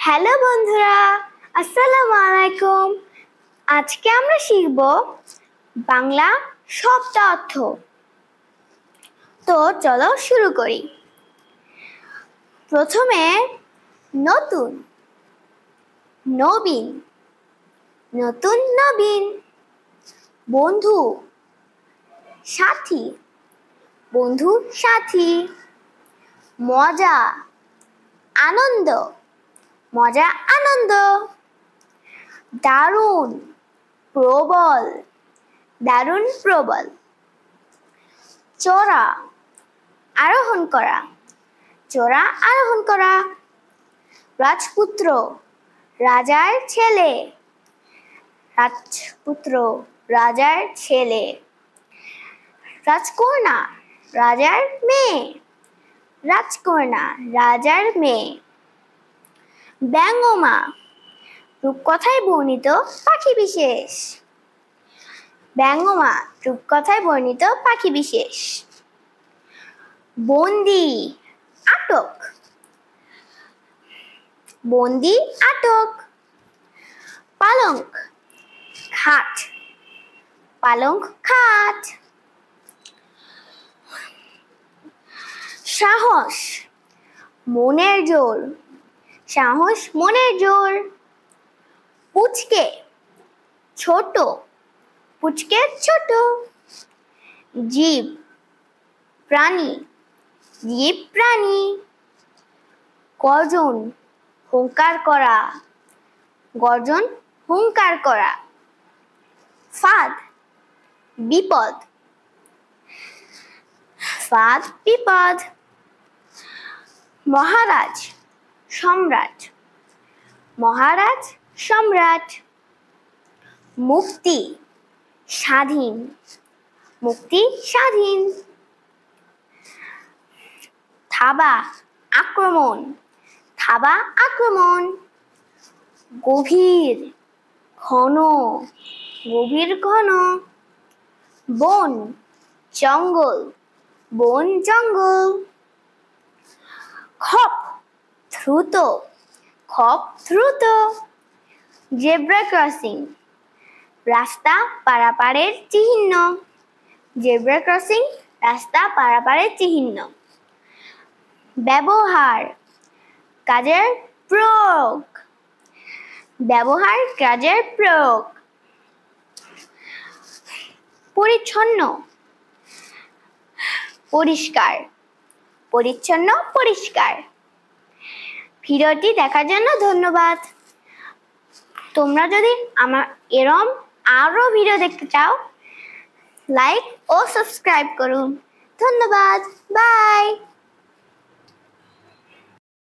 Hello বন্ধুরা, আসসালামু আলাইকুম। আজকে আমরা শিখব বাংলা শব্দ অর্থ। তো চলো শুরু করি। প্রথমে নতুন, নবীন, নতুন নবীন। বন্ধু, সাথী, বন্ধু সাথী। মজা, আনন্দ, মজা আনন্দ। দারুণ, প্রবল, দারুণ প্রবল। চড়া, আরোহণ করা, চড়া আরোহণ করা। রাজপুত্র, রাজার ছেলে, রাজপুত্র, রাজার ছেলে। রাজকন্যা, রাজার মেয়ে, রাজকন্যা, রাজার মেয়ে। ব্যঙ্গমা, রূপকথায় বর্ণিত পাখি বিশেষ, ব্যঙ্গমা, রূপকথায় বর্ণিত পাখি বিশেষ। বন্দী, আটক, বন্দী আটক। পালঙ্ক, খাট, পালঙ্ক খাট। সাহস, মনের জোর, সাহস মনের জোর। পুচকে, ছোট, পুচকে ছোট। জীব, প্রাণী, জীব প্রাণী। গর্জন, হুঙ্কার করা, গর্জন হুঙ্কার করা। ফাঁদ, বিপদ, ফাঁদ বিপদ। মহারাজ, সম্রাট, মহারাজ সম্রাট। মুক্তি, স্বাধীন, মুক্তি স্বাধীন। থাবা, আক্রমণ, থাবা আক্রমণ। গভীর, ঘন, গভীর ঘন। বন, জঙ্গল, বন জঙ্গল। খপ, দ্রুত, খপ দ্রুত। জেব্রা ক্রসিং, রাস্তা পারাপারের চিহ্ন, জেব্রা ক্রসিং, রাস্তা পারাপারের চিহ্ন। ব্যবহার, কাজের প্রয়োগ, ব্যবহার কাজের প্রয়োগ। পরিচ্ছন্ন, পরিষ্কার, পরিচ্ছন্ন পরিষ্কার। ভিডিওটি দেখার জন্য ধন্যবাদ। তোমরা যদি আমার এরম আরো ভিডিও দেখতে চাও, লাইক ও সাবস্ক্রাইব করুন। ধন্যবাদ, বাই।